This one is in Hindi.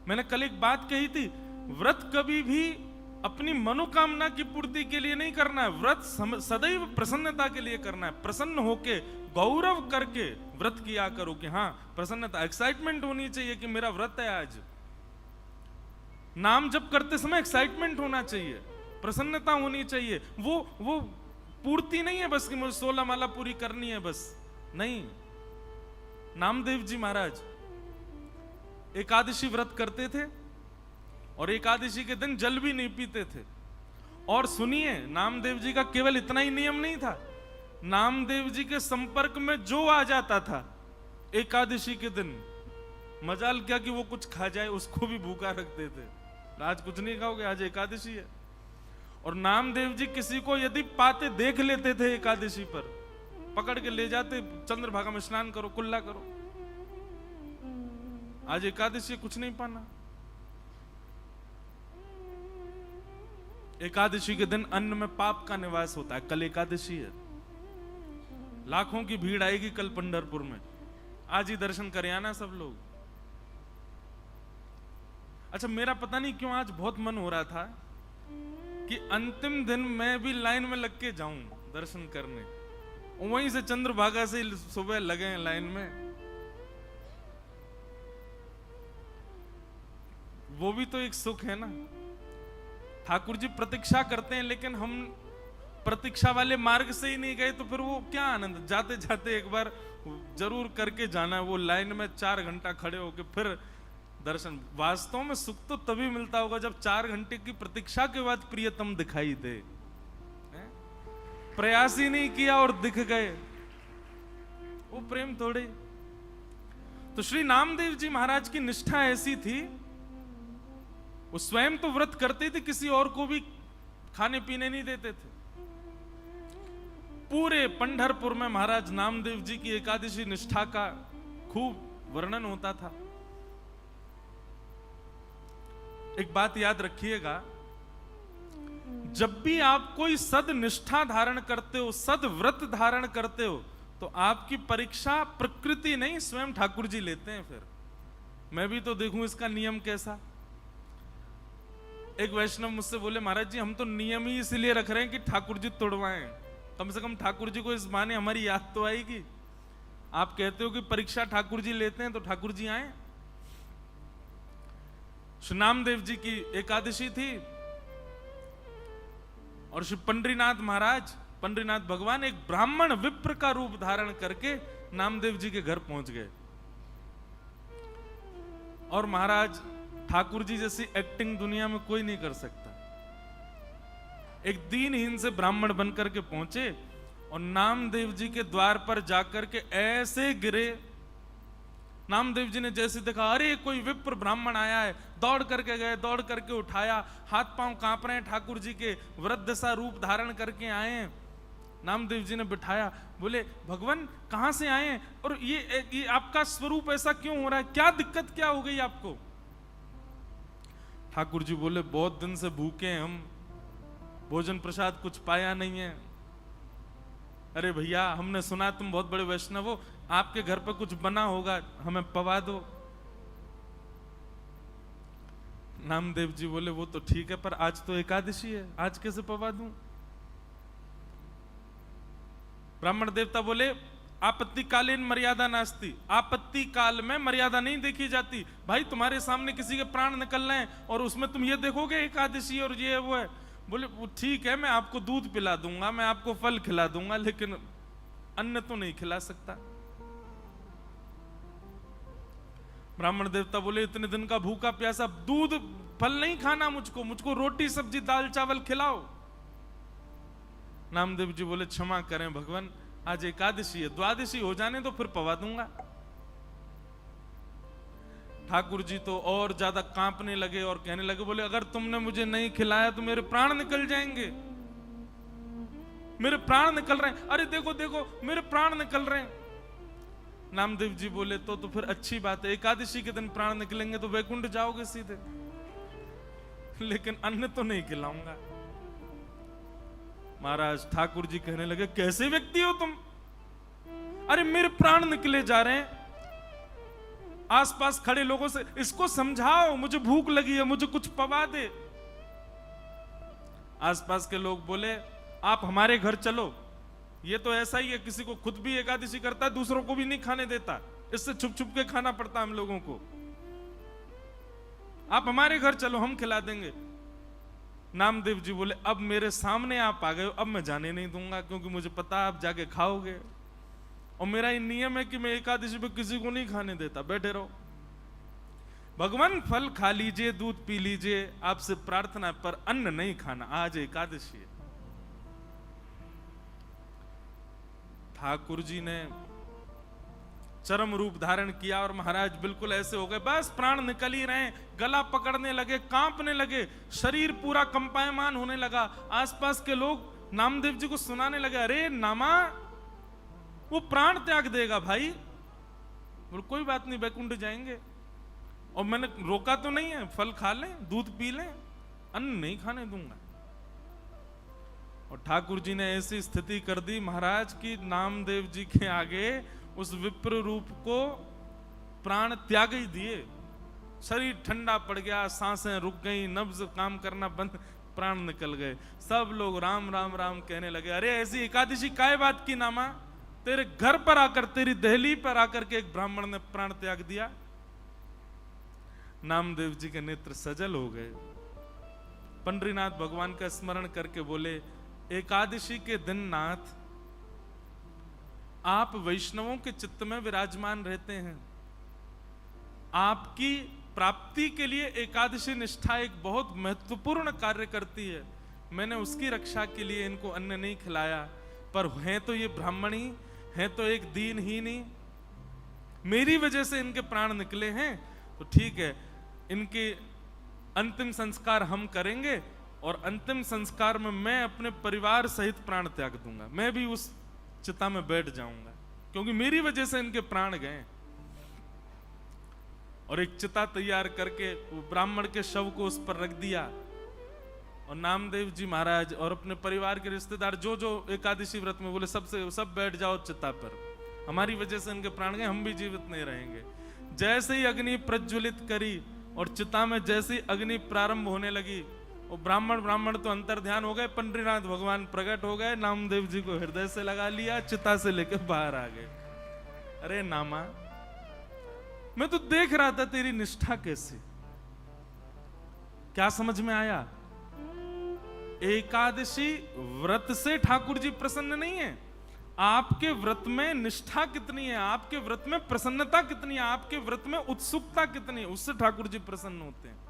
मैंने कल एक बात कही थी, व्रत कभी भी अपनी मनोकामना की पूर्ति के लिए नहीं करना है, व्रत सदैव प्रसन्नता के लिए करना है। प्रसन्न होके गौरव करके व्रत किया करो कि हाँ प्रसन्नता, एक्साइटमेंट होनी चाहिए कि मेरा व्रत है आज। नाम जप करते समय एक्साइटमेंट होना चाहिए, प्रसन्नता होनी चाहिए। वो पूर्ति नहीं है बस कि मुझे 16 माला पूरी करनी है बस, नहीं। नामदेव जी महाराज एकादशी व्रत करते थे और एकादशी के दिन जल भी नहीं पीते थे। और सुनिए, नामदेव जी का केवल इतना ही नियम नहीं था, नामदेव जी के संपर्क में जो आ जाता था एकादशी के दिन, मजाल क्या कि वो कुछ खा जाए, उसको भी भूखा रखते थे। आज कुछ नहीं खाओगे, आज एकादशी है। और नामदेव जी किसी को यदि पाते देख लेते थे एकादशी पर, पकड़ के ले जाते, चंद्रभागा में स्नान करो, कुल्ला करो, आज एकादशी कुछ नहीं पाना। एकादशी के दिन अन्न में पाप का निवास होता है। कल एकादशी है, लाखों की भीड़ आएगी कल पंढरपुर में, आज ही दर्शन करे आना सब लोग। अच्छा, मेरा पता नहीं क्यों आज बहुत मन हो रहा था कि अंतिम दिन मैं भी लाइन में लग के जाऊं दर्शन करने, वहीं से चंद्रभागा से सुबह लगे लाइन में। वो भी तो एक सुख है ना। ठाकुर जी प्रतीक्षा करते हैं, लेकिन हम प्रतीक्षा वाले मार्ग से ही नहीं गए तो फिर वो क्या आनंद। जाते जाते एक बार जरूर करके जाना, वो लाइन में 4 घंटा खड़े होके फिर दर्शन। वास्तव में सुख तो तभी मिलता होगा जब 4 घंटे की प्रतीक्षा के बाद प्रियतम दिखाई दे। प्रयास ही नहीं किया और दिख गए, वो प्रेम थोड़े। तो श्री नामदेव जी महाराज की निष्ठा ऐसी थी, वो स्वयं तो व्रत करते थे, किसी और को भी खाने पीने नहीं देते थे। पूरे पंढरपुर में महाराज नामदेव जी की एकादशी निष्ठा का खूब वर्णन होता था। एक बात याद रखिएगा, जब भी आप कोई सद निष्ठा धारण करते हो, सद व्रत धारण करते हो, तो आपकी परीक्षा प्रकृति नहीं स्वयं ठाकुर जी लेते हैं। फिर मैं भी तो देखूं इसका नियम कैसा। एक वैष्णव मुझसे बोले, महाराज जी हम तो नियम ही इसलिए रख रहे हैं कि ठाकुर जी तोड़वाएं, कम से कम ठाकुर जी को इस बहाने हमारी याद तो आएगी। आप कहते हो कि परीक्षा ठाकुर जी लेते हैं, तो ठाकुर जी आए। श्री नामदेव जी की एकादशी थी और श्री पंडरीनाथ महाराज, पंडरीनाथ भगवान एक ब्राह्मण विप्र का रूप धारण करके नामदेव जी के घर पहुंच गए। और महाराज ठाकुर जी जैसी एक्टिंग दुनिया में कोई नहीं कर सकता। एक दीनहीन से ब्राह्मण बनकर के पहुंचे और नामदेव जी के द्वार पर जाकर के ऐसे गिरे। नामदेव जी ने जैसे देखा, अरे कोई विप्र ब्राह्मण आया है, दौड़ करके गए, दौड़ करके उठाया, हाथ पांव कांप रहे हैं, ठाकुर जी के वृद्ध सा रूप धारण करके आए हैं। नामदेव जी ने बिठाया, बोले भगवान कहां से आए हैं और ये आपका स्वरूप ऐसा क्यों हो रहा है, क्या दिक्कत क्या हो गई आपको। ठाकुर जी बोले, बहुत दिन से भूखे हैं हम, भोजन प्रसाद कुछ पाया नहीं है। अरे भैया हमने सुना तुम बहुत बड़े वैष्णव हो, आपके घर पर कुछ बना होगा, हमें पवा दो। नामदेव जी बोले, वो तो ठीक है पर आज तो एकादशी है, आज कैसे पवा दूं। ब्राह्मण देवता बोले, आपत्ति कालीन मर्यादा नास्ती, आपत्ति काल में मर्यादा नहीं देखी जाती। भाई तुम्हारे सामने किसी के प्राण निकल रहे हैं और उसमें तुम ये देखोगे एकादशी और ये वो है। बोले वो ठीक है, मैं आपको दूध पिला दूंगा, मैं आपको फल खिला दूंगा, लेकिन अन्न तो नहीं खिला सकता। ब्राह्मण देवता बोले, इतने दिन का भूखा प्यासा, दूध फल नहीं खाना मुझको रोटी सब्जी दाल चावल खिलाओ। नामदेव जी बोले, क्षमा करें भगवान, आज एकादशी है, द्वादशी हो जाने तो फिर पवा दूंगा। ठाकुर जी तो और ज्यादा कांपने लगे और कहने लगे, बोले अगर तुमने मुझे नहीं खिलाया तो मेरे प्राण निकल जाएंगे, मेरे प्राण निकल रहे हैं, अरे देखो देखो मेरे प्राण निकल रहे हैं। नामदेव जी बोले, तो फिर अच्छी बात है, एकादशी के दिन प्राण निकलेंगे तो वैकुंठ जाओगे सीधे, लेकिन अन्न तो नहीं खिलाऊंगा। महाराज ठाकुर जी कहने लगे, कैसे व्यक्ति हो तुम, अरे मेरे प्राण निकले जा रहे हैं, आसपास खड़े लोगों से, इसको समझाओ मुझे भूख लगी है, मुझे कुछ पवा दे। आसपास के लोग बोले आप हमारे घर चलो, ये तो ऐसा ही है, किसी को खुद भी एकादशी करता है, दूसरों को भी नहीं खाने देता, इससे छुप छुप के खाना पड़ता हम लोगों को। आप हमारे घर चलो, हम खिला देंगे। नामदेव जी बोले अब मेरे सामने आप आ गए हो, अब मैं जाने नहीं दूंगा, क्योंकि मुझे पता आप जाके खाओगे, और मेरा ये नियम है कि मैं एकादशी पे किसी को नहीं खाने देता, बैठे रहो। भगवान फल खा लीजिए, दूध पी लीजिए, आपसे प्रार्थना, पर अन्न नहीं खाना, आज एकादशी है। ठाकुर जी ने चरम रूप धारण किया और महाराज बिल्कुल ऐसे हो गए, बस प्राण निकल ही रहे, गला पकड़ने लगे, कांपने लगे, शरीर पूरा कंपायमान होने लगा। आसपास के लोग नामदेव जी को सुनाने लगे, अरे नामा वो प्राण त्याग देगा भाई। बोल कोई बात नहीं, बैकुंठ जाएंगे, और मैंने रोका तो नहीं है, फल खा लें, दूध पी लें, अन्न नहीं खाने दूंगा। और ठाकुर जी ने ऐसी स्थिति कर दी महाराज की नामदेव जी के आगे उस विप्र रूप को प्राण त्याग ही दिए। शरीर ठंडा पड़ गया, सांसें रुक गई, नब्ज काम करना बंद, प्राण निकल गए। सब लोग राम राम राम कहने लगे, अरे ऐसी एकादशी काय बात की नामा, तेरे घर पर आकर, तेरी दहली पर आकर के एक ब्राह्मण ने प्राण त्याग दिया। नामदेव जी के नेत्र सजल हो गए, पंडरीनाथ भगवान का स्मरण करके बोले, एकादशी के दिन नाथ आप वैष्णवों के चित्त में विराजमान रहते हैं, आपकी प्राप्ति के लिए एकादशी निष्ठा एक बहुत महत्वपूर्ण कार्य करती है। मैंने उसकी रक्षा के लिए इनको अन्न नहीं खिलाया, पर हैं तो ये ब्राह्मणी, हैं तो एक दीनहीनी, मेरी वजह से इनके प्राण निकले हैं, तो ठीक है, इनके अंतिम संस्कार हम करेंगे, और अंतिम संस्कार में मैं अपने परिवार सहित प्राण त्याग दूंगा, मैं भी उस चिता में बैठ जाऊंगा, क्योंकि मेरी वजह से इनके प्राण गए। और एक चिता तैयार करके वो ब्राह्मण के शव को उस पर रख दिया, और नामदेव जी महाराज और अपने परिवार के रिश्तेदार जो जो एकादशी व्रत में, बोले सब बैठ जाओ चिता पर, हमारी वजह से इनके प्राण गए, हम भी जीवित नहीं रहेंगे। जैसे ही अग्नि प्रज्वलित करी और चिता में जैसे ही अग्नि प्रारंभ होने लगी, वो ब्राह्मण तो अंतर ध्यान हो गए, पंडरीनाथ भगवान प्रकट हो गए, नामदेव जी को हृदय से लगा लिया, चिता से लेकर बाहर आ गए। अरे नामा, मैं तो देख रहा था तेरी निष्ठा कैसी, क्या समझ में आया? एकादशी व्रत से ठाकुर जी प्रसन्न नहीं है, आपके व्रत में निष्ठा कितनी है, आपके व्रत में प्रसन्नता कितनी है, आपके व्रत में उत्सुकता कितनी है, उससे ठाकुर जी प्रसन्न होते हैं।